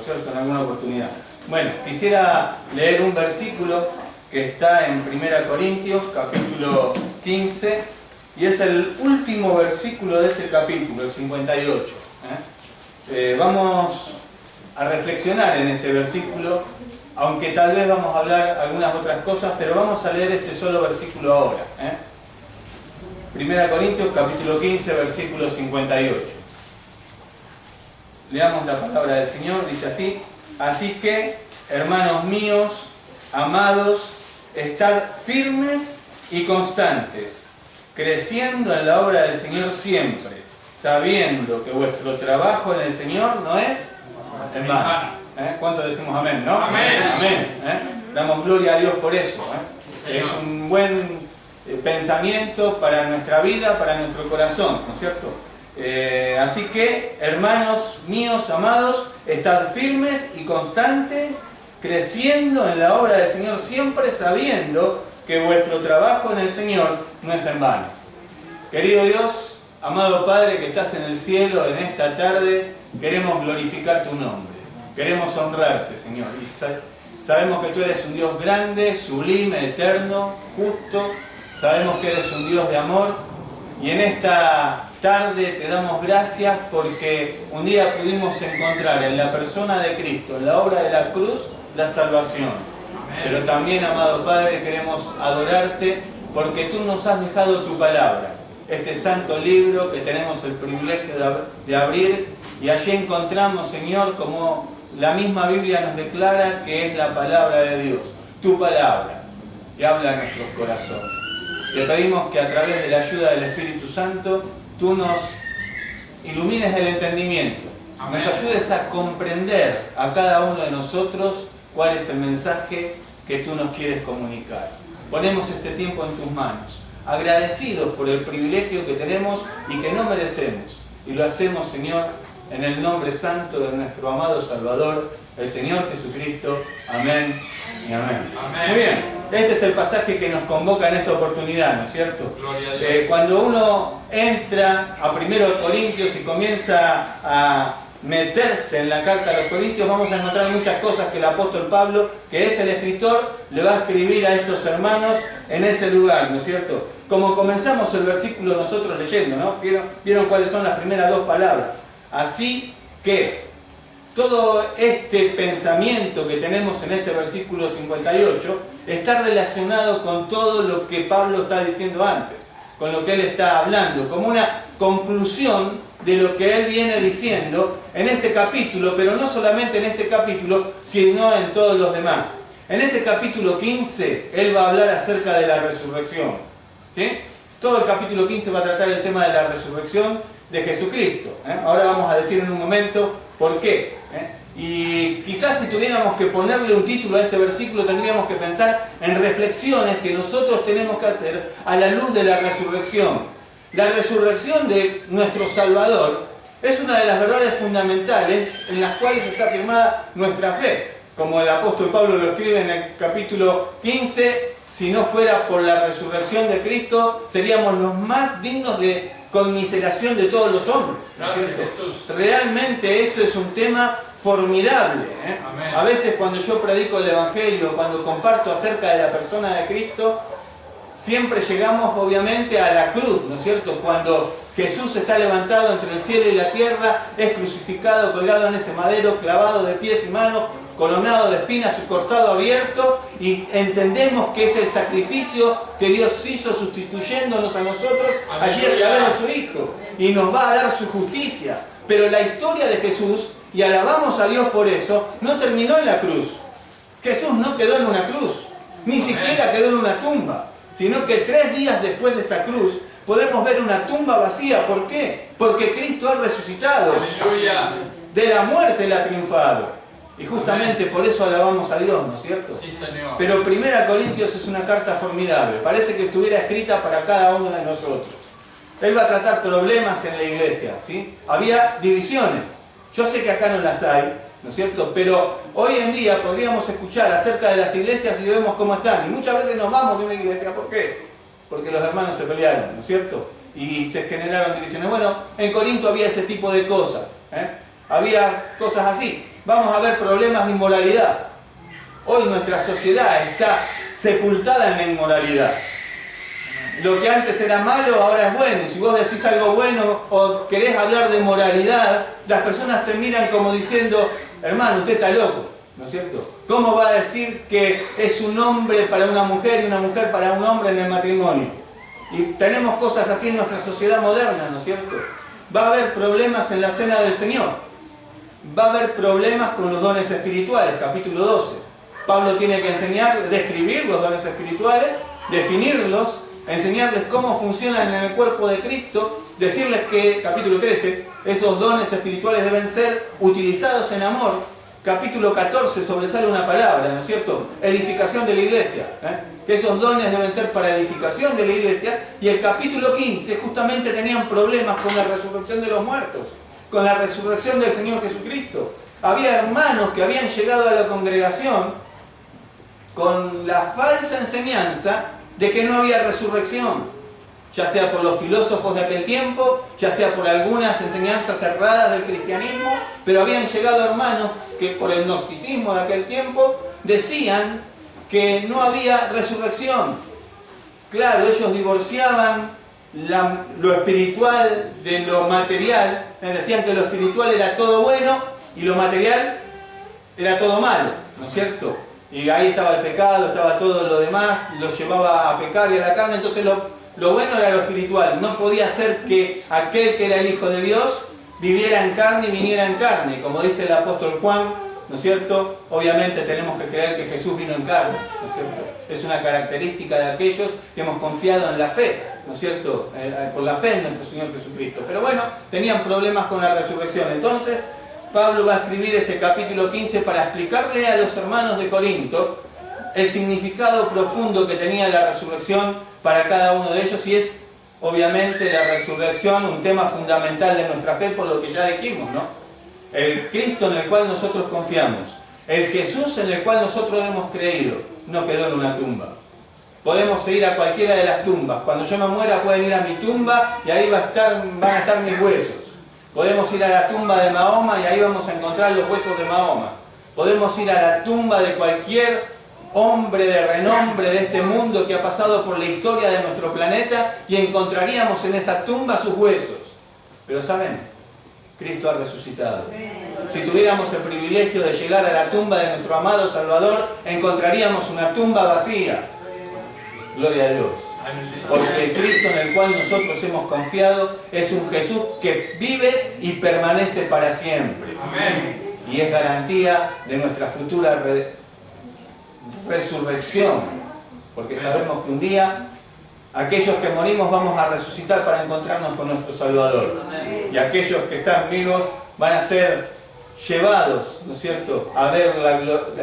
cierto?, en alguna oportunidad. Bueno, quisiera leer un versículo que está en 1 Corintios, capítulo 15, y es el último versículo de ese capítulo, el 58. Vamos a reflexionar en este versículo, aunque tal vez vamos a hablar algunas otras cosas, pero vamos a leer este solo versículo ahora. 1 Corintios, capítulo 15, versículo 58. Leamos la palabra del Señor, dice así: así que, hermanos míos, amados, estad firmes y constantes, creciendo en la obra del Señor siempre, sabiendo que vuestro trabajo en el Señor no es en vano. ¿Cuánto decimos amén, no? Amén. Amén. Damos gloria a Dios por eso. Es un buen pensamiento para nuestra vida, para nuestro corazón, ¿no es cierto? Así que, hermanos míos amados, estad firmes y constantes, creciendo en la obra del Señor siempre, sabiendo que vuestro trabajo en el Señor no es en vano. Querido Dios, amado Padre que estás en el cielo, en esta tarde queremos glorificar tu nombre, queremos honrarte, Señor, y sabemos que tú eres un Dios grande, sublime, eterno, justo, sabemos que eres un Dios de amor, y en esta tarde te damos gracias porque un día pudimos encontrar en la persona de Cristo, en la obra de la cruz, la salvación. Pero también, amado Padre, queremos adorarte porque tú nos has dejado tu palabra, este santo libro que tenemos el privilegio de abrir, y allí encontramos, Señor, como la misma Biblia nos declara que es la palabra de Dios, tu palabra, que habla a nuestros corazones. Te pedimos que a través de la ayuda del Espíritu Santo tú nos ilumines el entendimiento, nos ayudes a comprender a cada uno de nosotros cuál es el mensaje que tú nos quieres comunicar. Ponemos este tiempo en tus manos, agradecidos por el privilegio que tenemos y que no merecemos. Y lo hacemos, Señor, en el nombre santo de nuestro amado Salvador, el Señor Jesucristo. Amén y amén. Amén. Muy bien, este es el pasaje que nos convoca en esta oportunidad, ¿no es cierto? Gloria a Dios. Cuando uno entra a 1 Corintios y comienza a meterse en la carta a los Corintios, vamos a encontrar muchas cosas que el apóstol Pablo, que es el escritor, le va a escribir a estos hermanos en ese lugar, ¿no es cierto? Como comenzamos el versículo nosotros leyendo, ¿no? ¿Vieron cuáles son las primeras dos palabras? Así que todo este pensamiento que tenemos en este versículo 58 está relacionado con todo lo que Pablo está diciendo antes, con lo que él está hablando, como una conclusión de lo que él viene diciendo en este capítulo, pero no solamente en este capítulo, sino en todos los demás. En este capítulo 15, él va a hablar acerca de la resurrección, ¿sí? Todo el capítulo 15 va a tratar el tema de la resurrección de Jesucristo. Ahora vamos a decir en un momento por qué. Y quizás si tuviéramos que ponerle un título a este versículo, tendríamos que pensar en reflexiones que nosotros tenemos que hacer a la luz de la resurrección. La resurrección de nuestro Salvador es una de las verdades fundamentales en las cuales está firmada nuestra fe. Como el apóstol Pablo lo escribe en el capítulo 15, si no fuera por la resurrección de Cristo, seríamos los más dignos de conmiseración de todos los hombres, ¿no es cierto? Jesús. Realmente eso es un tema formidable. A veces cuando yo predico el Evangelio, cuando comparto acerca de la persona de Cristo, siempre llegamos obviamente a la cruz, ¿no es cierto? Cuando Jesús está levantado entre el cielo y la tierra, es crucificado, colgado en ese madero, clavado de pies y manos, coronado de espinas, su costado abierto, y entendemos que es el sacrificio que Dios hizo sustituyéndonos a nosotros allí a través de su Hijo, y nos va a dar su justicia. Pero la historia de Jesús, y alabamos a Dios por eso, no terminó en la cruz. Jesús no quedó en una cruz, ni siquiera quedó en una tumba, sino que 3 días después de esa cruz podemos ver una tumba vacía. ¿Por qué? Porque Cristo ha resucitado. Aleluya. De la muerte Él ha triunfado. Y justamente por eso alabamos a Dios, ¿no es cierto? Sí, Señor. Pero 1 Corintios es una carta formidable. Parece que estuviera escrita para cada uno de nosotros. Él va a tratar problemas en la iglesia, ¿sí? Había divisiones. Yo sé que acá no las hay, ¿no es cierto? Pero hoy en día podríamos escuchar acerca de las iglesias y vemos cómo están. Y muchas veces nos vamos de una iglesia. ¿Por qué? Porque los hermanos se pelearon, ¿no es cierto? Y se generaron divisiones. Bueno, en Corinto había ese tipo de cosas, Había cosas así. vamos a ver problemas de inmoralidad. Hoy nuestra sociedad está sepultada en la inmoralidad. Lo que antes era malo ahora es bueno. Y si vos decís algo bueno o querés hablar de moralidad, las personas te miran como diciendo, hermano, usted está loco, ¿no es cierto? ¿Cómo va a decir que es un hombre para una mujer y una mujer para un hombre en el matrimonio? Y tenemos cosas así en nuestra sociedad moderna, ¿no es cierto? Va a haber problemas en la cena del Señor. Va a haber problemas con los dones espirituales, capítulo 12. Pablo tiene que enseñar, describir los dones espirituales, definirlos, enseñarles cómo funcionan en el cuerpo de Cristo, decirles que, capítulo 13, esos dones espirituales deben ser utilizados en amor. Capítulo 14 sobresale una palabra, ¿no es cierto? Edificación de la iglesia. Que esos dones deben ser para edificación de la iglesia. Y el capítulo 15 justamente tenían problemas con la resurrección de los muertos, con la resurrección del Señor Jesucristo. Había hermanos que habían llegado a la congregación con la falsa enseñanza de que no había resurrección, ya sea por los filósofos de aquel tiempo, ya sea por algunas enseñanzas erradas del cristianismo, pero habían llegado hermanos que por el gnosticismo de aquel tiempo decían que no había resurrección. Claro, ellos divorciaban lo espiritual de lo material, decían que lo espiritual era todo bueno y lo material era todo malo, ¿no es cierto? Y ahí estaba el pecado, estaba todo lo demás, lo llevaba a pecar y a la carne. Entonces lo bueno era lo espiritual. No podía ser que aquel que era el Hijo de Dios viviera en carne y viniera en carne. Como dice el apóstol Juan, ¿no es cierto? Obviamente tenemos que creer que Jesús vino en carne, ¿no es cierto? Es una característica de aquellos que hemos confiado en la fe, ¿no es cierto? Por la fe en nuestro Señor Jesucristo. Pero bueno, tenían problemas con la resurrección. Entonces, Pablo va a escribir este capítulo 15 para explicarle a los hermanos de Corinto el significado profundo que tenía la resurrección para cada uno de ellos, y es obviamente la resurrección un tema fundamental de nuestra fe, por lo que ya dijimos, ¿no? El Cristo en el cual nosotros confiamos, el Jesús en el cual nosotros hemos creído, no quedó en una tumba. Podemos ir a cualquiera de las tumbas. Cuando yo me muera pueden ir a mi tumba y ahí van a estar mis huesos. Podemos ir a la tumba de Mahoma y ahí vamos a encontrar los huesos de Mahoma. Podemos ir a la tumba de cualquier hombre de renombre de este mundo que ha pasado por la historia de nuestro planeta y encontraríamos en esa tumba sus huesos. Pero ¿saben? Cristo ha resucitado. Si tuviéramos el privilegio de llegar a la tumba de nuestro amado Salvador, encontraríamos una tumba vacía. Gloria a Dios. Porque el Cristo en el cual nosotros hemos confiado es un Jesús que vive y permanece para siempre. Amén. Y es garantía de nuestra futura resurrección. Porque sabemos que un día aquellos que morimos vamos a resucitar para encontrarnos con nuestro Salvador. Amén. Y aquellos que están vivos van a ser llevados, ¿no es cierto?, a ver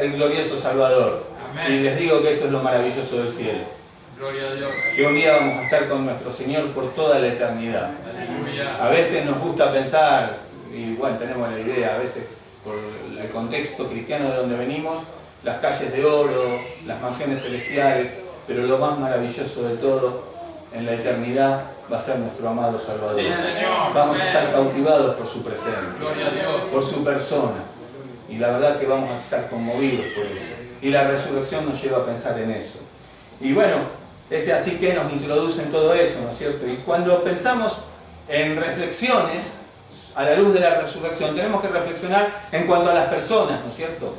el glorioso Salvador. Amén. Y les digo que eso es lo maravilloso del cielo. Gloria a Dios. Que un día vamos a estar con nuestro Señor por toda la eternidad. Aleluya. A veces nos gusta pensar, y bueno, tenemos la idea, a veces por el contexto cristiano de donde venimos, las calles de oro, las mansiones celestiales, pero lo más maravilloso de todo, en la eternidad, va a ser nuestro amado Salvador. Sí, Señor. Vamos a estar cautivados por su presencia, Gloria a Dios, por su persona, y la verdad que vamos a estar conmovidos por eso. Y la resurrección nos lleva a pensar en eso. Y bueno, es así que nos introduce en todo eso, ¿no es cierto? Y cuando pensamos en reflexiones a la luz de la resurrección, tenemos que reflexionar en cuanto a las personas, ¿no es cierto?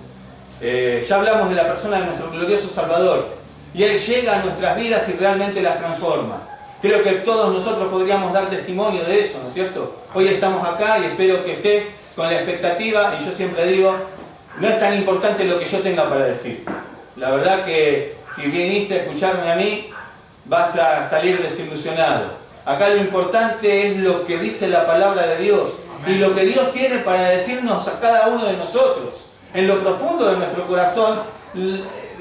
Ya hablamos de la persona de nuestro glorioso Salvador, y Él llega a nuestras vidas y realmente las transforma. Creo que todos nosotros podríamos dar testimonio de eso, ¿no es cierto? Hoy estamos acá y espero que estés con la expectativa, y yo siempre digo, no es tan importante lo que yo tenga para decir. La verdad que si viniste a escucharme a mí, vas a salir desilusionado. Acá lo importante es lo que dice la palabra de Dios. Amén. Y lo que Dios tiene para decirnos a cada uno de nosotros. En lo profundo de nuestro corazón,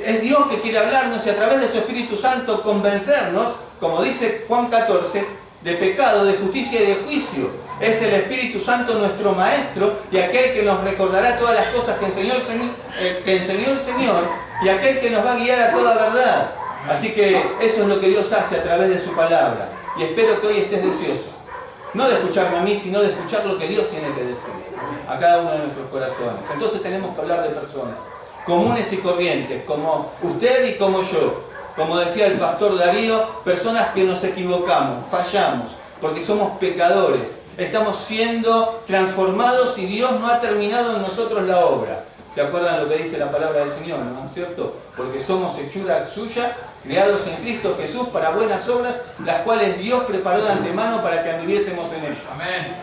es Dios que quiere hablarnos y a través de su Espíritu Santo convencernos, como dice Juan 14, de pecado, de justicia y de juicio. Es el Espíritu Santo nuestro Maestro y aquel que nos recordará todas las cosas que enseñó el Señor y aquel que nos va a guiar a toda verdad. Así que eso es lo que Dios hace a través de su palabra. Y espero que hoy estés deseoso No de escucharme a mí, sino de escuchar lo que Dios tiene que decir a cada uno de nuestros corazones. Entonces tenemos que hablar de personas comunes y corrientes, como usted y como yo. Como decía el pastor Darío, personas que nos equivocamos, fallamos, porque somos pecadores. Estamos siendo transformados y Dios no ha terminado en nosotros la obra. ¿Se acuerdan lo que dice la palabra del Señor, no es cierto? Porque somos hechura suya, creados en Cristo Jesús para buenas obras, las cuales Dios preparó de antemano para que anduviésemos en ellas. Amén.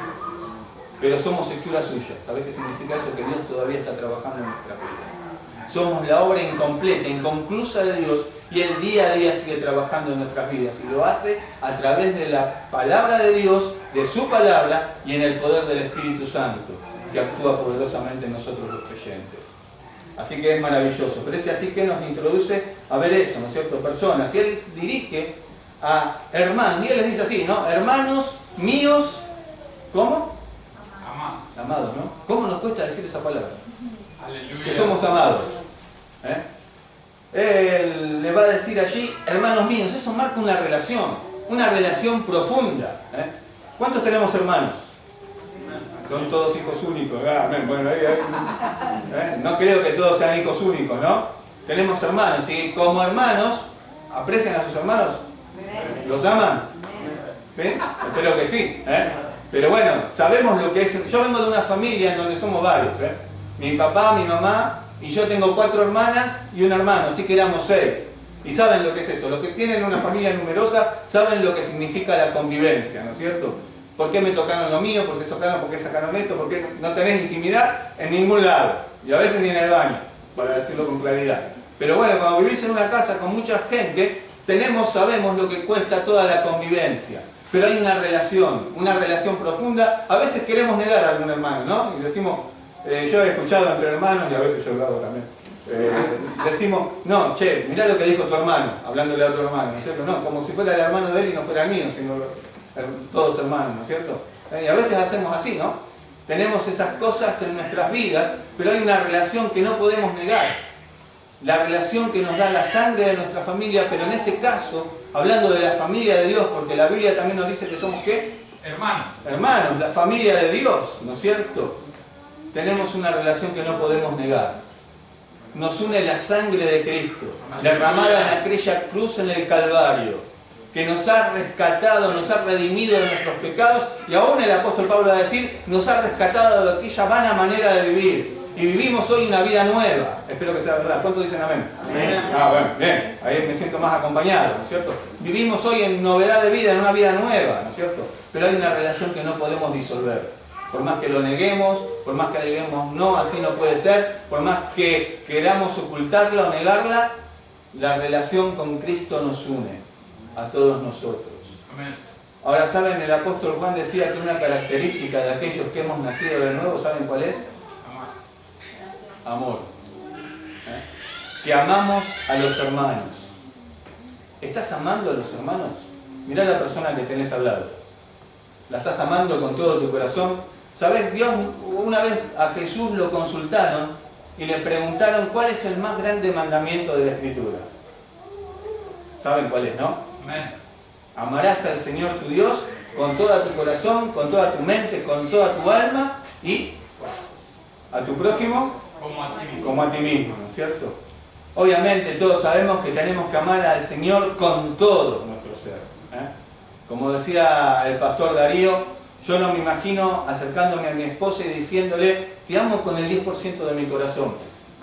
Pero somos hechura suya. ¿Sabés qué significa eso? Que Dios todavía está trabajando en nuestra vida. Somos la obra incompleta, inconclusa de Dios, y Él día a día sigue trabajando en nuestras vidas. Y lo hace a través de la palabra de Dios, de su palabra, y en el poder del Espíritu Santo, que actúa poderosamente en nosotros los creyentes. Así que es maravilloso. Pero es así que nos introduce a ver eso, ¿no es cierto? Personas. Y Él dirige a hermanos. Y Él les dice así, ¿no? Hermanos míos, ¿cómo? Amados, ¿no? ¿Cómo nos cuesta decir esa palabra? Aleluya. Que somos amados. Él le va a decir allí, hermanos míos, eso marca una relación profunda. ¿Cuántos tenemos hermanos? Son todos hijos únicos. Bueno, no creo que todos sean hijos únicos, ¿no? Tenemos hermanos y como hermanos, ¿aprecian a sus hermanos? ¿Los aman? ¿Sí? Espero que sí. Pero bueno, sabemos lo que es. Yo vengo de una familia en donde somos varios. Mi papá, mi mamá y yo tengo 4 hermanas y un hermano, así que éramos 6. Y saben lo que es eso. Los que tienen una familia numerosa saben lo que significa la convivencia, ¿no es cierto? ¿Por qué me tocaron lo mío? ¿Por qué sacaron esto? ¿Por qué no tenés intimidad en ningún lado? Y a veces ni en el baño, para decirlo con claridad. Pero bueno, cuando vivís en una casa con mucha gente, sabemos lo que cuesta toda la convivencia. Pero hay una relación profunda. A veces queremos negar a algún hermano, ¿no? Y decimos, yo he escuchado entre hermanos, y a veces yo lo hago también, decimos, no, che, mirá lo que dijo tu hermano, hablándole a otro hermano, ¿no es cierto? No, como si fuera el hermano de él y no fuera el mío, sino todos hermanos, ¿no es cierto? Y a veces hacemos así, ¿no? Tenemos esas cosas en nuestras vidas, pero hay una relación que no podemos negar. La relación que nos da la sangre de nuestra familia, pero en este caso, hablando de la familia de Dios, porque la Biblia también nos dice que somos ¿qué? Hermanos. Hermanos, la familia de Dios, ¿no es cierto? Tenemos una relación que no podemos negar. Nos une la sangre de Cristo, derramada en aquella cruz en el Calvario, que nos ha rescatado, nos ha redimido de nuestros pecados, y aún el apóstol Pablo va a decir, nos ha rescatado de aquella vana manera de vivir. Y vivimos hoy una vida nueva. Espero que sea verdad. ¿Cuántos dicen amén? Amén. Bueno, bien. Ahí me siento más acompañado, ¿no es cierto? Vivimos hoy en novedad de vida, en una vida nueva, ¿no es cierto? Pero hay una relación que no podemos disolver. Por más que lo neguemos, por más que digamos no, así no puede ser, por más que queramos ocultarla o negarla, la relación con Cristo nos une a todos nosotros. Amén. Ahora, ¿saben? El apóstol Juan decía que una característica de aquellos que hemos nacido de nuevo, ¿saben cuál es? Amor. Que amamos a los hermanos. ¿Estás amando a los hermanos? Mirá a la persona que tenés al lado. ¿La estás amando con todo tu corazón? ¿Sabés? Dios, una vez a Jesús lo consultaron y le preguntaron cuál es el más grande mandamiento de la Escritura. ¿Saben cuál es, no? Amén. Amarás al Señor tu Dios con todo tu corazón, con toda tu mente, con toda tu alma y a tu prójimo como a ti mismo, ¿no es cierto? Obviamente todos sabemos que tenemos que amar al Señor con todo nuestro ser. Como decía el pastor Darío, yo no me imagino acercándome a mi esposa y diciéndole, te amo con el 10% de mi corazón.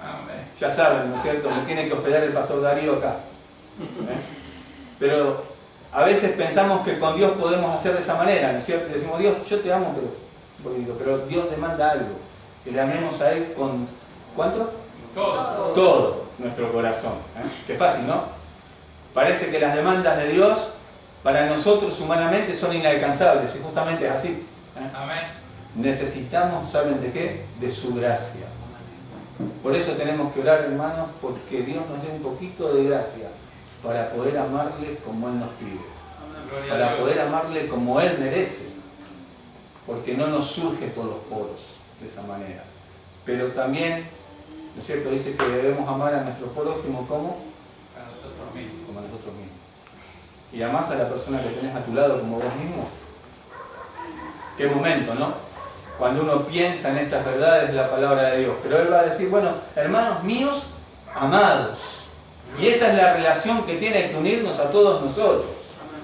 Amén. Ya saben, ¿no es cierto? Me tiene que hospedar el pastor Darío acá. Pero a veces pensamos que con Dios podemos hacer de esa manera, ¿no es cierto? Y decimos, Dios, yo te amo, pero Dios demanda algo, que le amemos a Él con, ¿cuánto? Todo nuestro corazón. Qué fácil, ¿no? Parece que las demandas de Dios para nosotros humanamente son inalcanzables, y justamente es así. Amén. Necesitamos, ¿saben de qué? De su gracia. Por eso tenemos que orar, hermanos, porque Dios nos dé un poquito de gracia para poder amarle como Él nos pide, para poder amarle como Él merece, porque no nos surge por los poros de esa manera. Pero también, ¿no es cierto?, dice que debemos amar a nuestro prójimo como A nosotros mismos. como a nosotros mismos. Y amás a la persona que tenés a tu lado como vos mismo. Qué momento, ¿no? Cuando uno piensa en estas verdades de la palabra de Dios. Pero él va a decir, bueno, hermanos míos, amados. Y esa es la relación que tiene que unirnos a todos nosotros.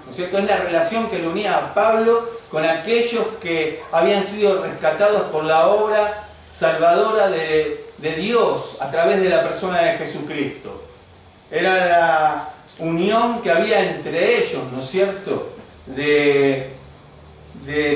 ¿No es cierto? Es la relación que le unía a Pablo con aquellos que habían sido rescatados por la obra salvadora de Dios a través de la persona de Jesucristo. Era la unión que había entre ellos, ¿no es cierto? De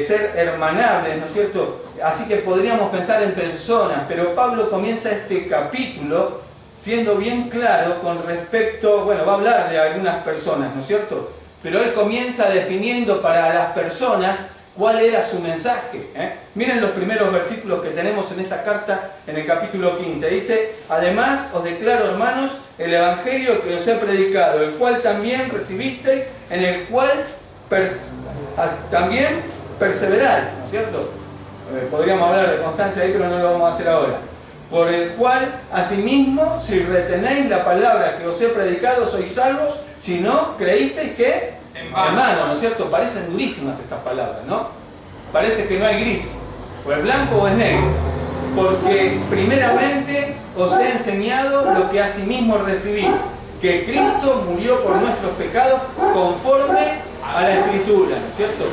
ser hermanables, ¿no es cierto? Así que podríamos pensar en personas, pero Pablo comienza este capítulo siendo bien claro con respecto, bueno, va a hablar de algunas personas, ¿no es cierto? Pero él comienza definiendo para las personas cuál era su mensaje. Miren los primeros versículos que tenemos en esta carta, en el capítulo 15. Dice, además os declaro, hermanos, el evangelio que os he predicado, el cual también recibisteis, en el cual también perseveráis, ¿no es cierto? Podríamos hablar de constancia ahí, pero no lo vamos a hacer ahora. Por el cual, asimismo, si retenéis la palabra que os he predicado, sois salvos, si no creísteis que en vano, ¿no es cierto? Parecen durísimas estas palabras, ¿no? Parece que no hay gris, o es blanco o es negro. Porque primeramente os he enseñado lo que asimismo recibí, que Cristo murió por nuestros pecados conforme a la Escritura, ¿no es cierto?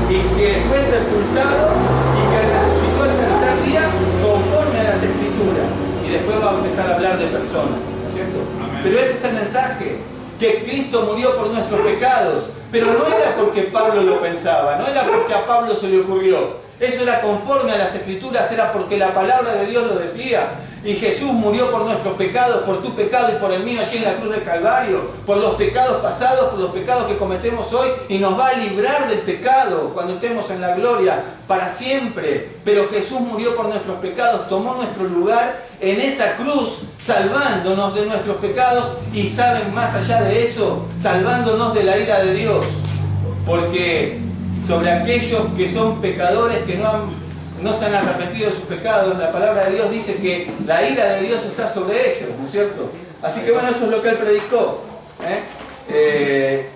Y que fue sepultado y que resucitó el tercer día conforme a las Escrituras. Y después va a empezar a hablar de personas, ¿no es cierto? Amén. Pero ese es el mensaje, que Cristo murió por nuestros pecados. Pero no era porque Pablo lo pensaba, no era porque a Pablo se le ocurrió. Eso era conforme a las Escrituras, era porque la palabra de Dios lo decía. Y Jesús murió por nuestros pecados, por tu pecado y por el mío allí en la cruz del Calvario, por los pecados pasados, por los pecados que cometemos hoy, y nos va a librar del pecado cuando estemos en la gloria para siempre. Pero Jesús murió por nuestros pecados, tomó nuestro lugar en esa cruz, salvándonos de nuestros pecados y, saben, más allá de eso, salvándonos de la ira de Dios. Porque sobre aquellos que son pecadores, que no se han arrepentido de sus pecados, la palabra de Dios dice que la ira de Dios está sobre ellos, ¿no es cierto? Así que bueno, eso es lo que él predicó,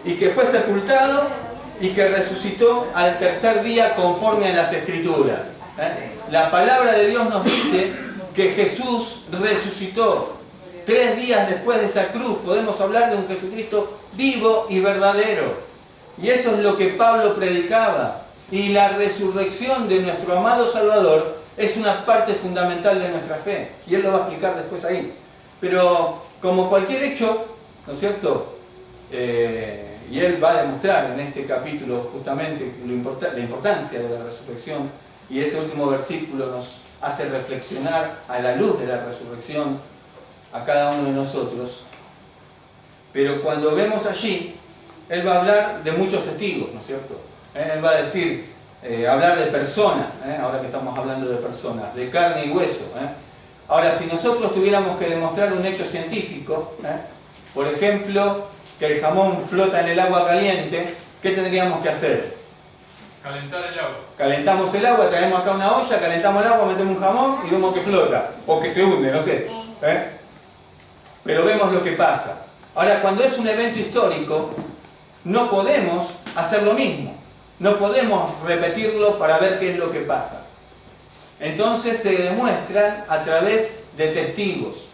y que fue sepultado y que resucitó al tercer día conforme a las Escrituras. La palabra de Dios nos dice que Jesús resucitó 3 días después de esa cruz. Podemos hablar de un Jesucristo vivo y verdadero, y eso es lo que Pablo predicaba. Y la resurrección de nuestro amado Salvador es una parte fundamental de nuestra fe. Y él lo va a explicar después ahí. Pero como cualquier hecho, ¿no es cierto? Y él va a demostrar en este capítulo justamente la importancia de la resurrección. Y ese último versículo nos hace reflexionar a la luz de la resurrección a cada uno de nosotros. Pero cuando vemos allí, él va a hablar de muchos testigos, ¿no es cierto? Él va a decir, hablar de personas, ahora que estamos hablando de personas, de carne y hueso. Ahora, si nosotros tuviéramos que demostrar un hecho científico, por ejemplo, que el jamón flota en el agua caliente, ¿qué tendríamos que hacer? Calentar el agua. Calentamos el agua, traemos acá una olla, calentamos el agua, metemos un jamón y vemos que flota, o que se hunde, no sé. Pero vemos lo que pasa. Ahora, cuando es un evento histórico, no podemos hacer lo mismo. No podemos repetirlo para ver qué es lo que pasa. Entonces se demuestran a través de testigos.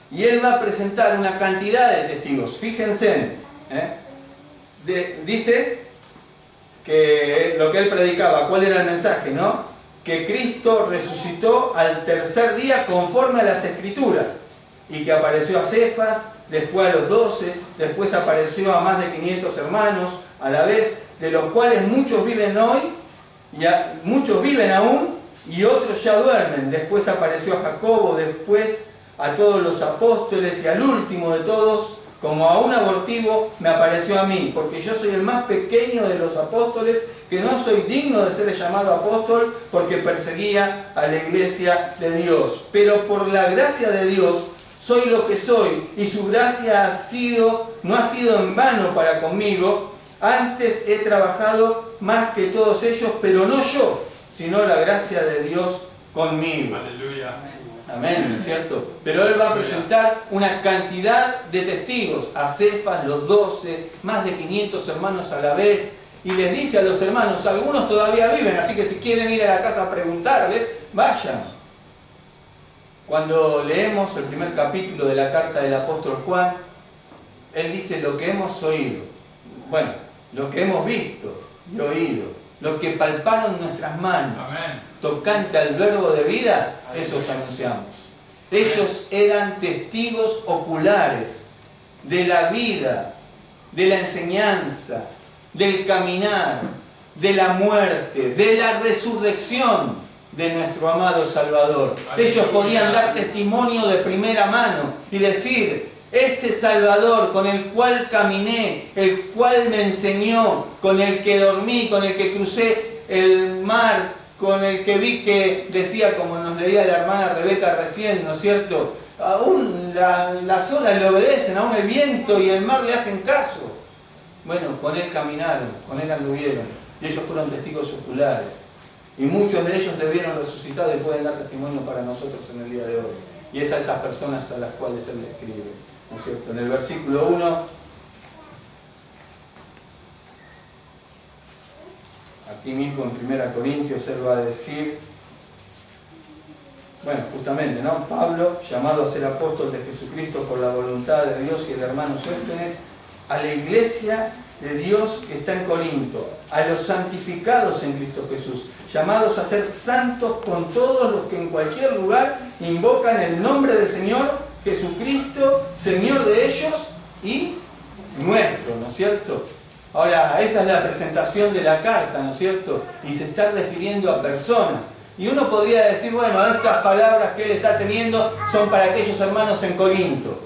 Y él va a presentar una cantidad de testigos. Fíjense, dice que lo que él predicaba, ¿cuál era el mensaje? ¿No? Que Cristo resucitó al tercer día conforme a las Escrituras. Y que apareció a Cefas, después a los 12, después apareció a más de 500 hermanos a la vez, de los cuales muchos viven hoy, muchos viven aún, y otros ya duermen. Después apareció a Jacobo, después a todos los apóstoles, y al último de todos, como a un abortivo, me apareció a mí, porque yo soy el más pequeño de los apóstoles, que no soy digno de ser llamado apóstol, porque perseguía a la iglesia de Dios. Pero por la gracia de Dios, soy lo que soy, y su gracia no ha sido en vano para conmigo. Antes he trabajado más que todos ellos, pero no yo, sino la gracia de Dios conmigo. Aleluya. Amén, ¿no es cierto? Pero él va a presentar una cantidad de testigos, a Cefas, los 12, más de 500 hermanos a la vez, y les dice a los hermanos, algunos todavía viven, así que si quieren ir a la casa a preguntarles, vayan. Cuando leemos el primer capítulo de la carta del apóstol Juan, él dice lo que hemos oído, bueno, lo que hemos visto y oído, lo que palparon nuestras manos, Amén. tocante al verbo de vida, eso os anunciamos. Ellos eran testigos oculares de la vida, de la enseñanza, del caminar, de la muerte, de la resurrección de nuestro amado Salvador. Ellos podían dar testimonio de primera mano y decir, este Salvador con el cual caminé, el cual me enseñó, con el que dormí, con el que crucé el mar, con el que vi que decía, como nos leía la hermana Rebeca recién, ¿no es cierto? Aún las olas le obedecen, aún el viento y el mar le hacen caso. Bueno, con él caminaron, con él anduvieron, y ellos fueron testigos oculares. Y muchos de ellos le vieron resucitado y pueden dar testimonio para nosotros en el día de hoy. Y es a esas personas a las cuales él le escribe, ¿no es cierto? En el versículo 1, aquí mismo en 1 Corintios, él va a decir, bueno, justamente, ¿no? Pablo, llamado a ser apóstol de Jesucristo por la voluntad de Dios, y el hermano Sóstenes, a la iglesia de Dios que está en Corinto, a los santificados en Cristo Jesús, llamados a ser santos con todos los que en cualquier lugar invocan el nombre del Señor Jesucristo, Señor de ellos y nuestro, ¿no es cierto? Ahora, esa es la presentación de la carta, ¿no es cierto? Y se está refiriendo a personas. Y uno podría decir, bueno, estas palabras que él está teniendo son para aquellos hermanos en Corinto.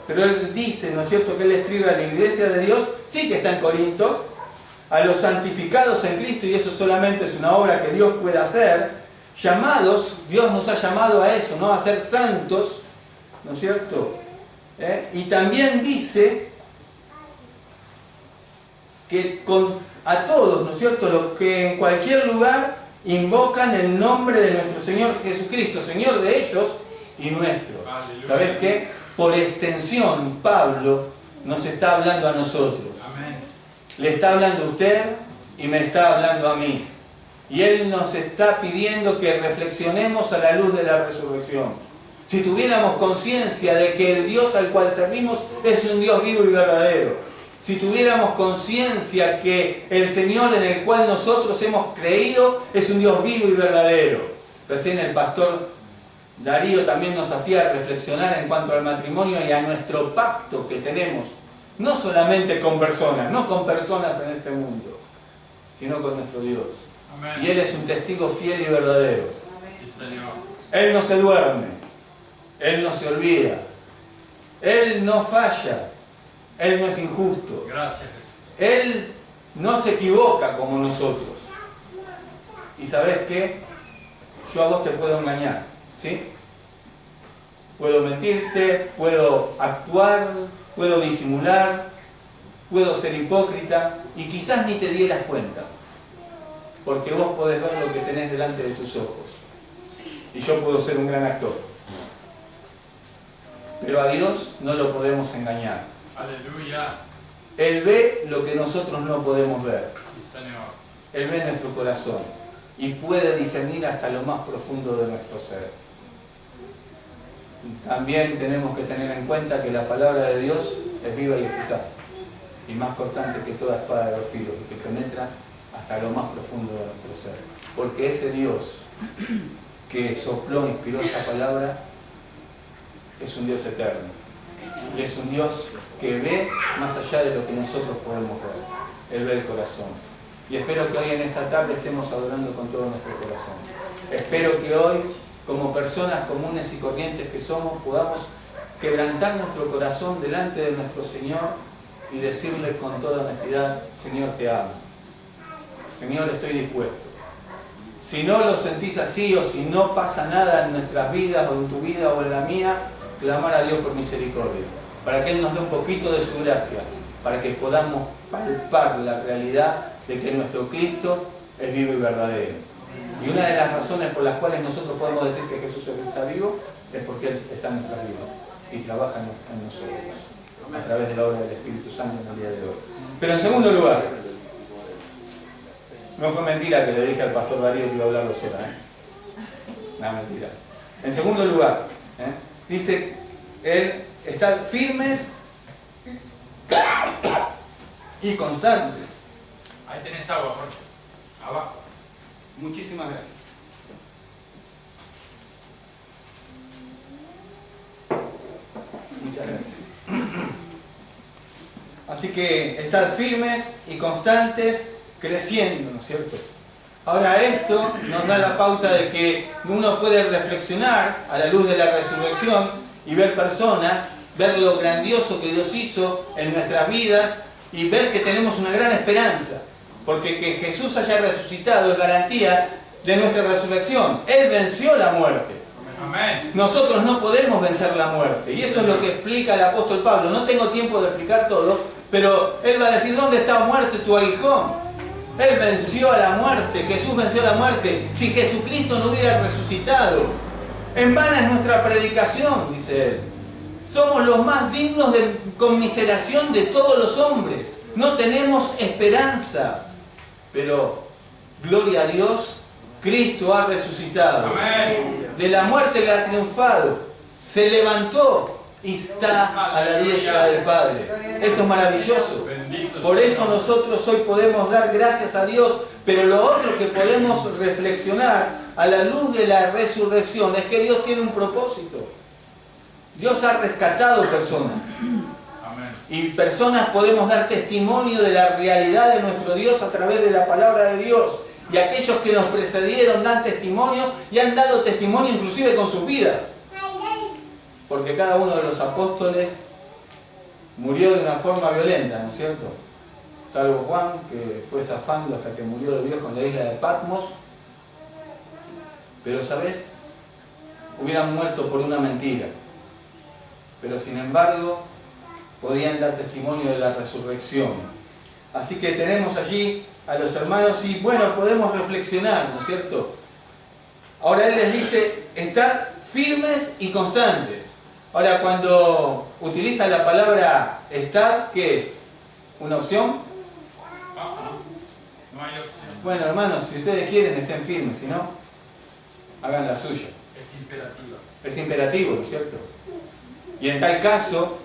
Pero él dice, ¿no es cierto?, que él escribe a la iglesia de Dios, sí que está en Corinto, a los santificados en Cristo, y eso solamente es una obra que Dios puede hacer, llamados, Dios nos ha llamado a eso, ¿no?, a ser santos, ¿no es cierto? Y también dice que a todos, ¿no es cierto?, los que en cualquier lugar invocan el nombre de nuestro Señor Jesucristo, Señor de ellos y nuestro. Aleluya. ¿Sabes qué? Por extensión, Pablo nos está hablando a nosotros. Amén. Le está hablando a usted y me está hablando a mí. Y él nos está pidiendo que reflexionemos a la luz de la resurrección. Si tuviéramos conciencia de que el Dios al cual servimos es un Dios vivo y verdadero, si tuviéramos conciencia que el Señor en el cual nosotros hemos creído es un Dios vivo y verdadero. Recién el pastor Darío también nos hacía reflexionar en cuanto al matrimonio y a nuestro pacto que tenemos, no solamente con personas, no con personas en este mundo, sino con nuestro Dios. Amén. Y Él es un testigo fiel y verdadero. Sí, Señor. Él no se duerme, Él no se olvida, Él no falla, Él no es injusto, Gracias, Jesús. Él no se equivoca como nosotros. ¿Y sabes qué? Yo a vos te puedo engañar, ¿sí? Puedo mentirte, puedo actuar, puedo disimular, puedo ser hipócrita y quizás ni te dieras cuenta, porque vos podés ver lo que tenés delante de tus ojos y yo puedo ser un gran actor, pero a Dios no lo podemos engañar. Aleluya. Él ve lo que nosotros no podemos ver. Sí, Señor. Él ve nuestro corazón y puede discernir hasta lo más profundo de nuestro ser. También tenemos que tener en cuenta que la palabra de Dios es viva y eficaz y más cortante que toda espada de dos filos, que penetra hasta lo más profundo de nuestro ser. Porque ese Dios que sopló, inspiró esta palabra, es un Dios eterno. Y es un Dios que ve más allá de lo que nosotros podemos ver. Él ve el corazón. Y espero que hoy en esta tarde estemos adorando con todo nuestro corazón. Espero que hoy, como personas comunes y corrientes que somos, podamos quebrantar nuestro corazón delante de nuestro Señor y decirle con toda honestidad: Señor, te amo. Señor, estoy dispuesto. Si no lo sentís así, o si no pasa nada en nuestras vidas, o en tu vida, o en la mía, clamar a Dios por misericordia, para que Él nos dé un poquito de su gracia, para que podamos palpar la realidad de que nuestro Cristo es vivo y verdadero. Y una de las razones por las cuales nosotros podemos decir que Jesús está vivo es porque Él está en nuestras vidas y trabaja en nosotros a través de la obra del Espíritu Santo en el día de hoy. Pero en segundo lugar, No fue mentira que le dije al pastor Darío que iba a hablar 2 horas, No, mentira. En segundo lugar, dice él, estar firmes y constantes. Ahí tenés agua, Jorge. Abajo. Muchísimas gracias. Muchas gracias. Así que estar firmes y constantes creciendo, ¿no es cierto? Ahora esto nos da la pauta de que uno puede reflexionar a la luz de la resurrección y ver personas, ver lo grandioso que Dios hizo en nuestras vidas y ver que tenemos una gran esperanza. Porque que Jesús haya resucitado es garantía de nuestra resurrección. Él venció la muerte. Amén. Nosotros no podemos vencer la muerte. Y eso es lo que explica el apóstol Pablo. No tengo tiempo de explicar todo, pero él va a decir, ¿dónde está muerte tu aguijón? Él venció a la muerte. Jesús venció a la muerte. Si Jesucristo no hubiera resucitado, en vana es nuestra predicación, dice él. Somos los más dignos de conmiseración de todos los hombres. No tenemos esperanza. Pero, gloria a Dios, Cristo ha resucitado. Amén. De la muerte le ha triunfado. Se levantó y está a la diestra del Padre. Eso es maravilloso. Por eso nosotros hoy podemos dar gracias a Dios. Pero lo otro que podemos reflexionar a la luz de la resurrección es que Dios tiene un propósito. Dios ha rescatado personas. Y personas podemos dar testimonio de la realidad de nuestro Dios a través de la palabra de Dios. Y aquellos que nos precedieron dan testimonio y han dado testimonio inclusive con sus vidas. Porque cada uno de los apóstoles murió de una forma violenta, ¿no es cierto? Salvo Juan, que fue zafando hasta que murió de viejo en la isla de Patmos. Pero, ¿sabes? Hubieran muerto por una mentira. Pero, sin embargo, podían dar testimonio de la resurrección. Así que tenemos allí a los hermanos y bueno, podemos reflexionar, ¿no es cierto? Ahora él les dice, estar firmes y constantes. Ahora, cuando utiliza la palabra estar, ¿qué es? ¿Una opción? No hay opción. Bueno, hermanos, si ustedes quieren, estén firmes, si no, hagan la suya. Es imperativa. Es imperativo, ¿no es cierto? Y en tal caso,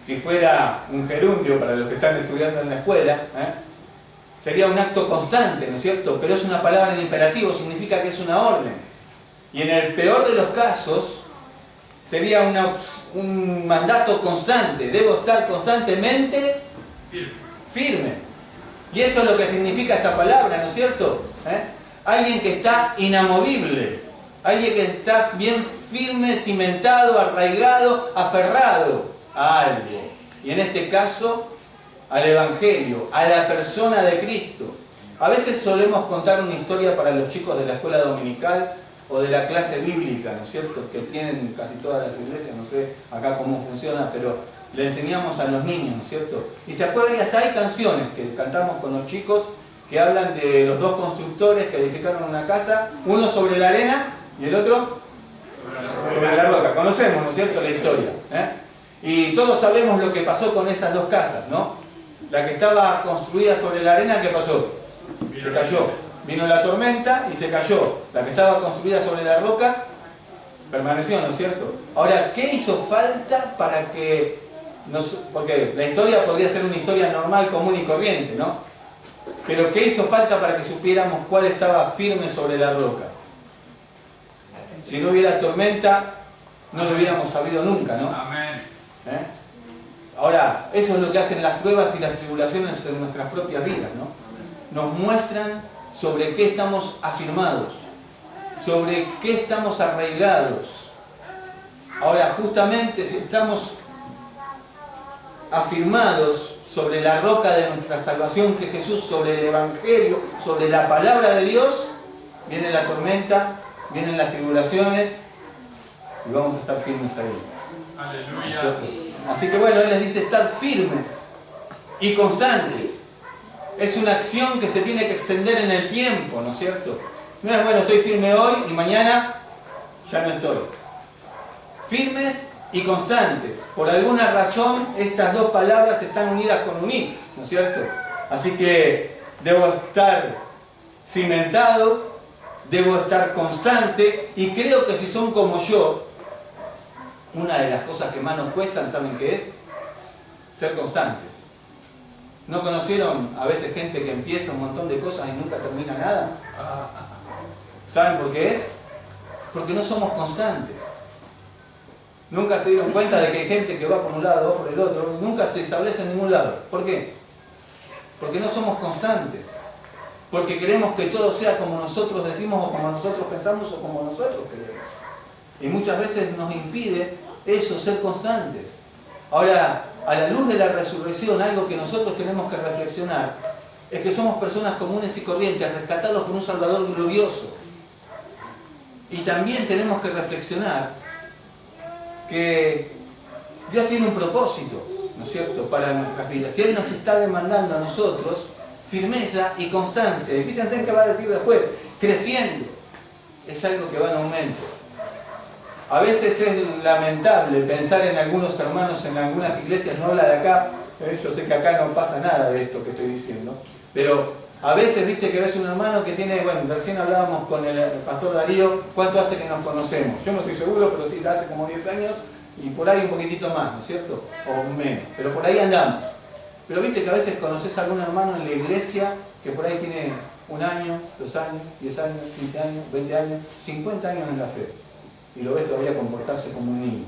si fuera un gerundio para los que están estudiando en la escuela, sería un acto constante, ¿no es cierto? Pero es una palabra en imperativo, significa que es una orden. Y en el peor de los casos, sería un mandato constante. Debo estar constantemente firme. Y eso es lo que significa esta palabra, ¿no es cierto? Alguien que está inamovible. Alguien que está bien firme, cimentado, arraigado, aferrado a algo. Y en este caso, al Evangelio, a la persona de Cristo. A veces solemos contar una historia para los chicos de la escuela dominical o de la clase bíblica, ¿no es cierto? Que tienen casi todas las iglesias, no sé acá cómo funciona, pero le enseñamos a los niños, ¿no es cierto? Y se acuerdan, y hasta hay canciones que cantamos con los chicos que hablan de los dos constructores que edificaron una casa, uno sobre la arena y el otro sobre la roca. Conocemos, ¿no es cierto?, la historia. Y todos sabemos lo que pasó con esas dos casas, ¿no? La que estaba construida sobre la arena, ¿qué pasó? Se cayó. Vino la tormenta y se cayó. La que estaba construida sobre la roca permaneció, ¿no es cierto? Ahora, ¿qué hizo falta para que porque la historia podría ser una historia normal, común y corriente, ¿no? Pero ¿qué hizo falta para que supiéramos cuál estaba firme sobre la roca? Si no hubiera tormenta, no lo hubiéramos sabido nunca, ¿no? Amén. Ahora, eso es lo que hacen las pruebas y las tribulaciones en nuestras propias vidas, ¿no? Nos muestran sobre qué estamos afirmados, sobre qué estamos arraigados. Ahora, justamente si estamos afirmados sobre la roca de nuestra salvación, que es Jesús, sobre el Evangelio, sobre la palabra de Dios, viene la tormenta, vienen las tribulaciones y vamos a estar firmes ahí. Aleluya. Así que bueno, Él les dice, estad firmes y constantes. Es una acción que se tiene que extender en el tiempo, ¿no es cierto? No es, bueno, estoy firme hoy y mañana ya no estoy. Firmes y constantes. Por alguna razón, estas dos palabras están unidas con unir, ¿no es cierto? Así que debo estar cimentado, debo estar constante, y creo que si son como yo, una de las cosas que más nos cuestan, ¿saben qué es? Ser constantes. ¿No conocieron a veces gente que empieza un montón de cosas y nunca termina nada? ¿Saben por qué es? Porque no somos constantes. Nunca se dieron cuenta de que hay gente que va por un lado, va por el otro, y nunca se establece en ningún lado. ¿Por qué? Porque no somos constantes. Porque queremos que todo sea como nosotros decimos, o como nosotros pensamos, o como nosotros queremos. Y muchas veces nos impide eso, ser constantes. Ahora, a la luz de la resurrección, algo que nosotros tenemos que reflexionar es que somos personas comunes y corrientes, rescatados por un Salvador glorioso. Y también tenemos que reflexionar que Dios tiene un propósito, ¿no es cierto?, para nuestras vidas. Y Él nos está demandando a nosotros firmeza y constancia. Y fíjense en qué va a decir después, creciendo. Es algo que va en aumento. A veces es lamentable pensar en algunos hermanos en algunas iglesias, no habla de acá, yo sé que acá no pasa nada de esto que estoy diciendo, pero a veces, viste, que ves un hermano que tiene, bueno, recién hablábamos con el pastor Darío, ¿cuánto hace que nos conocemos? Yo no estoy seguro, pero sí, ya hace como 10 años y por ahí un poquitito más, ¿no es cierto? O menos, pero por ahí andamos. Pero viste que a veces conoces a algún hermano en la iglesia que por ahí tiene 1 año, 2 años, 10 años, 15 años, 20 años, 50 años en la fe. Y lo ves todavía comportarse como un niño.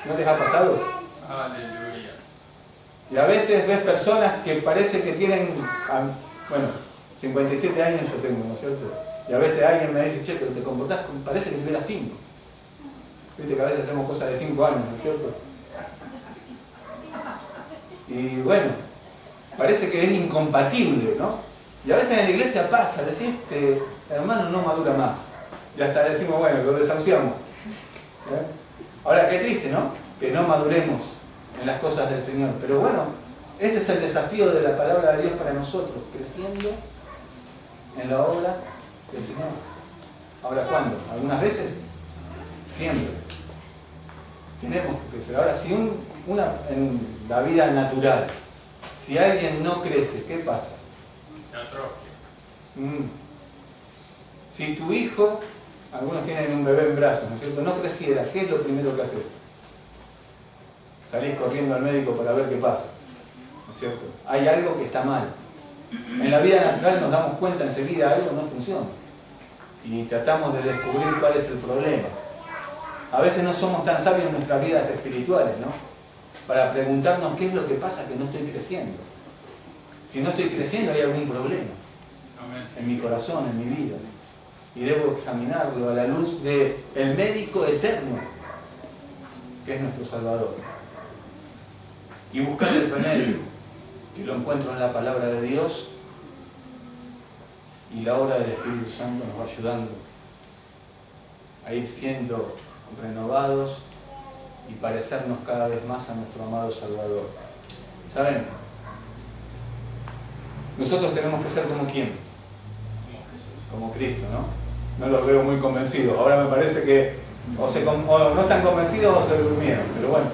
¿No les ha pasado? Aleluya. Y a veces ves personas que parece que tienen, bueno, 57 años yo tengo, ¿no es cierto? Y a veces alguien me dice, che, pero te comportás, parece que tuvieras 5. Viste que a veces hacemos cosas de 5 años, ¿no es cierto? Y bueno, parece que es incompatible, ¿no? Y a veces en la iglesia pasa, decís, este hermano no madura más. Y hasta decimos, bueno, lo desahuciamos. Ahora, qué triste, ¿no? Que no maduremos en las cosas del Señor. Pero bueno, ese es el desafío de la palabra de Dios para nosotros, creciendo en la obra del Señor. Ahora, ¿cuándo? ¿Algunas veces? Siempre. Tenemos que crecer. Ahora, si en la vida natural, si alguien no crece, ¿qué pasa? Se atrofia. Si tu hijo, algunos tienen un bebé en brazos, ¿no es cierto?, no creciera, ¿qué es lo primero que haces? Salís corriendo al médico para ver qué pasa, ¿no es cierto? Hay algo que está mal. En la vida natural nos damos cuenta enseguida, algo no funciona. Y tratamos de descubrir cuál es el problema. A veces no somos tan sabios en nuestras vidas espirituales, ¿no? Para preguntarnos qué es lo que pasa que no estoy creciendo. Si no estoy creciendo hay algún problema. Amén. En mi corazón, en mi vida. Y debo examinarlo a la luz del médico eterno, que es nuestro Salvador. Y buscar el remedio, que lo encuentro en la palabra de Dios, y la obra del Espíritu Santo nos va ayudando a ir siendo renovados y parecernos cada vez más a nuestro amado Salvador. ¿Saben? Nosotros tenemos que ser como ¿quién? Como Cristo, ¿no? No los veo muy convencidos. Ahora me parece que o no están convencidos o se durmieron. Pero bueno,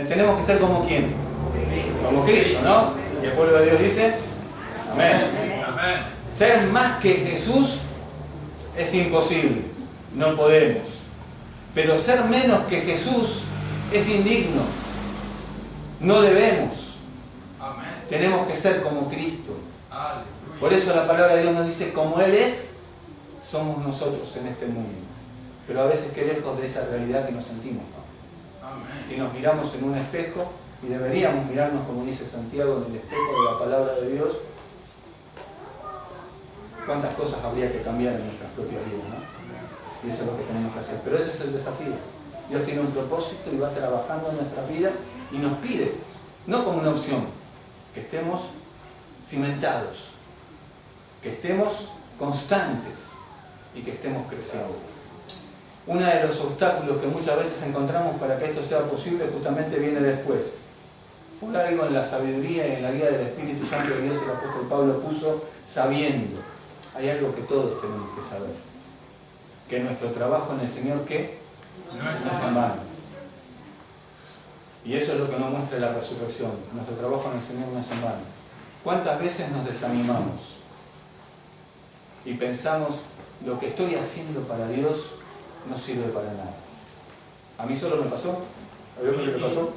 tenemos que ser como ¿quién? Como Cristo, ¿no? Y el pueblo de Dios dice, amén. Amén. Ser más que Jesús es imposible. No podemos. Pero ser menos que Jesús es indigno. No debemos. Amén. Tenemos que ser como Cristo. Aleluya. Por eso la palabra de Dios nos dice, como Él es, somos nosotros en este mundo. Pero a veces qué lejos de esa realidad que nos sentimos, ¿no? Amén. Si nos miramos en un espejo, y deberíamos mirarnos, como dice Santiago, en el espejo de la palabra de Dios, cuántas cosas habría que cambiar en nuestras propias vidas, ¿no? Y eso es lo que tenemos que hacer. Pero ese es el desafío. Dios tiene un propósito y va trabajando en nuestras vidas y nos pide, no como una opción, que estemos cimentados, que estemos constantes y que estemos creciendo. Uno de los obstáculos que muchas veces encontramos para que esto sea posible justamente viene después. Por algo en la sabiduría y en la guía del Espíritu Santo de Dios el apóstol Pablo puso sabiendo. Hay algo que todos tenemos que saber. Que nuestro trabajo en el Señor, ¿qué? No es en vano. Y eso es lo que nos muestra la resurrección. Nuestro trabajo en el Señor no es en vano. ¿Cuántas veces nos desanimamos? y pensamos, lo que estoy haciendo para Dios no sirve para nada. A mí solo me pasó. ¿A Dios le pasó?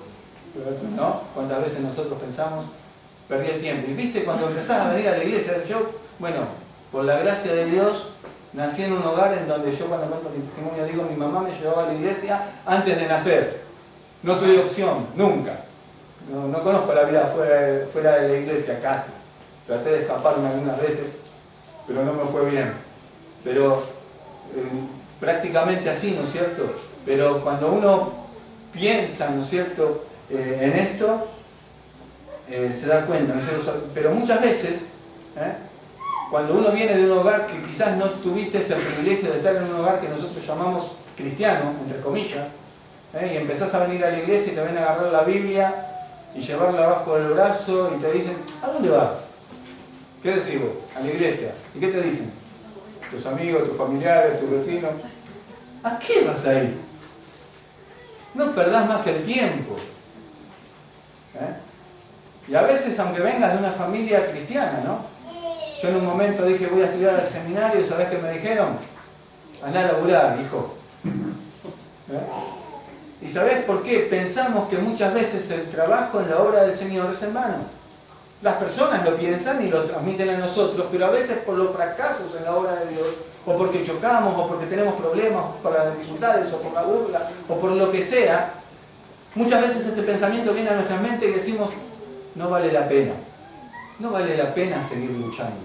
¿No? ¿Cuántas veces nosotros pensamos, perdí el tiempo? Y viste, cuando empezás a venir a la iglesia, yo, bueno, por la gracia de Dios, nací en un hogar en donde yo, cuando cuento mi testimonio, digo, mi mamá me llevaba a la iglesia antes de nacer. No tuve opción, nunca. No conozco la vida fuera de la iglesia, casi. Traté de escaparme algunas veces, pero no me fue bien. Pero prácticamente así, ¿no es cierto? Pero cuando uno piensa, ¿no es cierto?, en esto, se da cuenta, ¿no es cierto? Pero muchas veces, cuando uno viene de un hogar que quizás no tuviste ese privilegio de estar en un hogar que nosotros llamamos cristiano, entre comillas, y empezás a venir a la iglesia y te ven a agarrar la Biblia y llevarla abajo del brazo y te dicen, ¿a dónde vas? ¿Qué decís vos? A la iglesia. ¿Y qué te dicen? Tus amigos, tus familiares, tus vecinos. ¿A qué vas a ir? No perdás más el tiempo. Y a veces, aunque vengas de una familia cristiana, ¿no? Yo en un momento dije, voy a estudiar al seminario, y ¿sabés qué me dijeron? Andá a laburar, hijo. ¿Y sabés por qué? Pensamos que muchas veces el trabajo en la obra del Señor es en vano. Las personas lo piensan y lo transmiten a nosotros, pero a veces por los fracasos en la obra de Dios, o porque chocamos, o porque tenemos problemas, o por las dificultades, o por la burla, o por lo que sea, muchas veces este pensamiento viene a nuestra mente y decimos, no vale la pena. No vale la pena seguir luchando.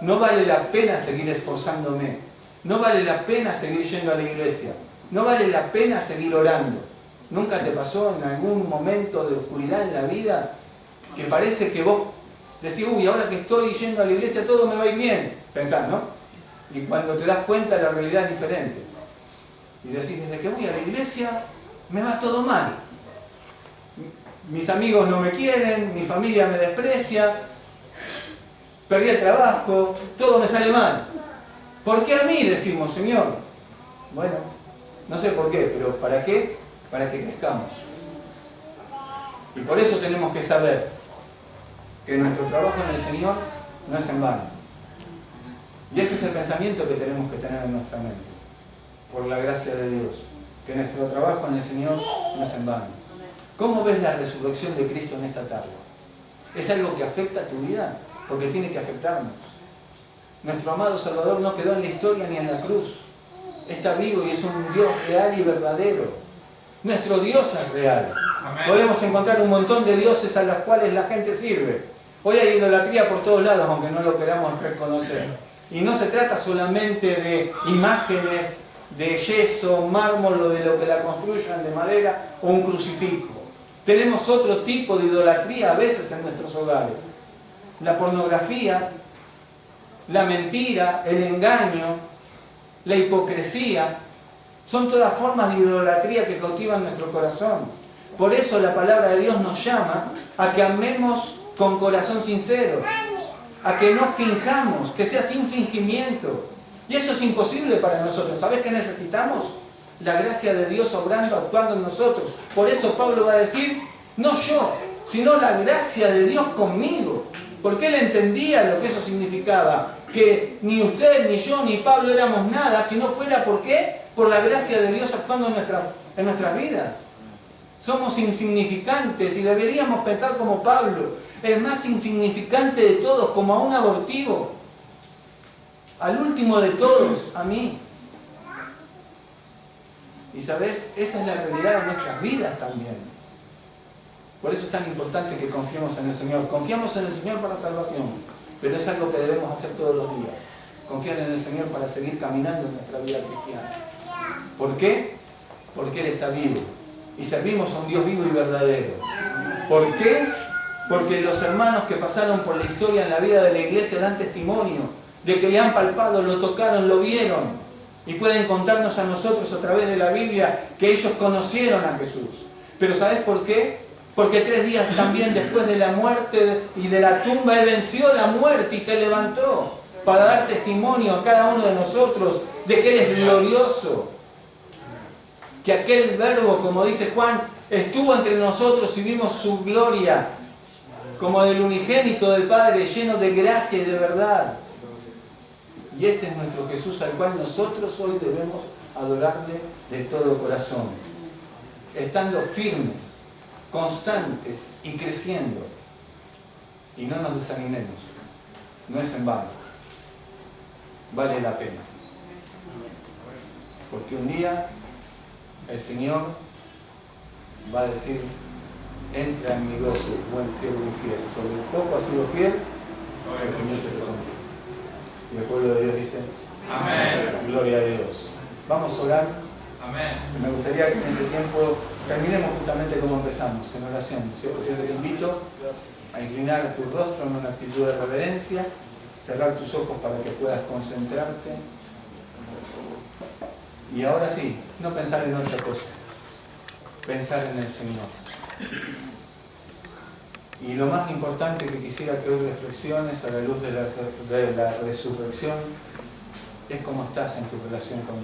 No vale la pena seguir esforzándome. No vale la pena seguir yendo a la iglesia. No vale la pena seguir orando. ¿Nunca te pasó en algún momento de oscuridad en la vida que parece que vos decís, uy, ahora que estoy yendo a la iglesia todo me va a ir bien? Pensás, ¿no? Y cuando te das cuenta la realidad es diferente. Y decís, desde que voy a la iglesia me va todo mal. Mis amigos no me quieren, mi familia me desprecia, perdí el trabajo, todo me sale mal. ¿Por qué a mí? Decimos, Señor. Bueno, no sé por qué, pero ¿para qué? Para que crezcamos. Y por eso tenemos que saber que nuestro trabajo en el Señor no es en vano. Y ese es el pensamiento que tenemos que tener en nuestra mente, por la gracia de Dios, que nuestro trabajo en el Señor no es en vano. ¿Cómo ves la resurrección de Cristo en esta tarde? ¿Es algo que afecta a tu vida? Porque tiene que afectarnos. Nuestro amado Salvador no quedó en la historia ni en la cruz. Está vivo y es un Dios real y verdadero. Nuestro Dios es real. Amén. Podemos encontrar un montón de dioses a los cuales la gente sirve. Hoy hay idolatría por todos lados, aunque no lo queramos reconocer. Y no se trata solamente de imágenes de yeso, mármol o de lo que la construyan de madera o un crucifijo. Tenemos otro tipo de idolatría a veces en nuestros hogares. La pornografía, la mentira, el engaño, la hipocresía, son todas formas de idolatría que cautivan nuestro corazón. Por eso la palabra de Dios nos llama a que amemos con corazón sincero, a que no finjamos, que sea sin fingimiento. Y eso es imposible para nosotros. ¿Sabes qué necesitamos? La gracia de Dios obrando, actuando en nosotros. Por eso Pablo va a decir, no yo, sino la gracia de Dios conmigo. Porque él entendía lo que eso significaba. Que ni usted, ni yo, ni Pablo éramos nada, si no fuera, ¿por qué? Por la gracia de Dios actuando en nuestras vidas. Somos insignificantes y deberíamos pensar como Pablo, el más insignificante de todos, como a un abortivo. Al último de todos, a mí. Y sabes, esa es la realidad de nuestras vidas también. Por eso es tan importante que confiemos en el Señor. Confiamos en el Señor para salvación, pero es algo que debemos hacer todos los días. Confiar en el Señor para seguir caminando en nuestra vida cristiana. ¿Por qué? Porque Él está vivo. Y servimos a un Dios vivo y verdadero. ¿Por qué? Porque los hermanos que pasaron por la historia en la vida de la iglesia dan testimonio de que le han palpado, lo tocaron, lo vieron. Y pueden contarnos a nosotros a través de la Biblia que ellos conocieron a Jesús. Pero ¿sabes por qué? Porque 3 días también después de la muerte y de la tumba, Él venció la muerte y se levantó para dar testimonio a cada uno de nosotros de que Él es glorioso. Que aquel verbo, como dice Juan, estuvo entre nosotros y vimos su gloria como del unigénito del Padre, lleno de gracia y de verdad. Y ese es nuestro Jesús al cual nosotros hoy debemos adorarle de todo corazón, estando firmes, constantes y creciendo. Y no nos desanimemos, no es en vano, vale la pena. Porque un día el Señor va a decir: entra en mi gozo, buen siervo y fiel. Sobre el poco has sido fiel, sobre mucho te pondré. Y el pueblo de Dios dice: Amén. Gloria a Dios. Vamos a orar. Amén. Me gustaría que en este tiempo terminemos justamente como empezamos, en oración. Yo te invito a inclinar tu rostro en una actitud de reverencia, cerrar tus ojos para que puedas concentrarte. Y ahora sí, no pensar en otra cosa, pensar en el Señor. Y lo más importante que quisiera que hoy reflexiones a la luz de la resurrección es cómo estás en tu relación con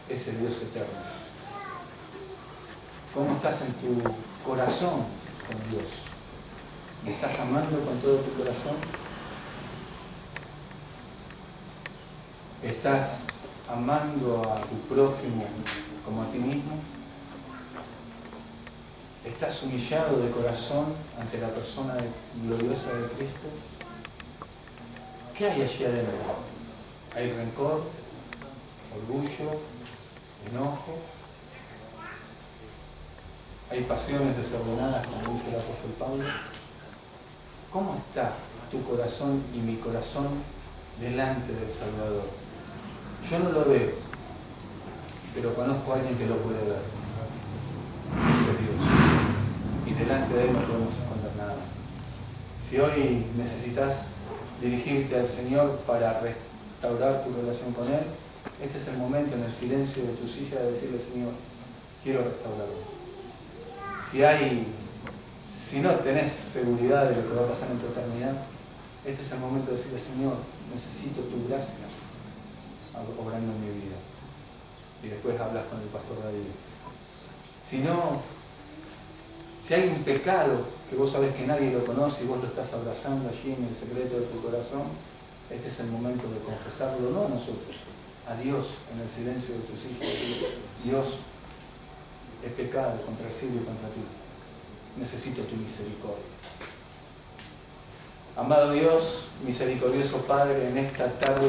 ese Dios eterno. ¿Cómo estás en tu corazón con Dios? ¿Me estás amando con todo tu corazón? ¿Estás amando a tu prójimo como a ti mismo? ¿Estás humillado de corazón ante la persona gloriosa de Cristo? ¿Qué hay allí adentro? ¿Hay rencor, orgullo, enojo? ¿Hay pasiones desordenadas, como dice el apóstol Pablo? ¿Cómo está tu corazón y mi corazón delante del Salvador? Yo no lo veo, pero conozco a alguien que lo puede ver. Ese Dios. Y delante de Él no podemos esconder nada. Si hoy necesitas dirigirte al Señor para restaurar tu relación con Él, este es el momento en el silencio de tu silla de decirle: Señor, quiero restaurarlo. Si no tenés seguridad de lo que va a pasar en tu eternidad, este es el momento de decirle: Señor, necesito tu gracia obrando en mi vida. Y después hablas con el pastor David. Si hay un pecado que vos sabés que nadie lo conoce y vos lo estás abrazando allí en el secreto de tu corazón, este es el momento de confesarlo, no a nosotros, a Dios en el silencio de tus hijos. Dios, he pecado contra el cielo y contra ti. Necesito tu misericordia. Amado Dios, misericordioso Padre, en esta tarde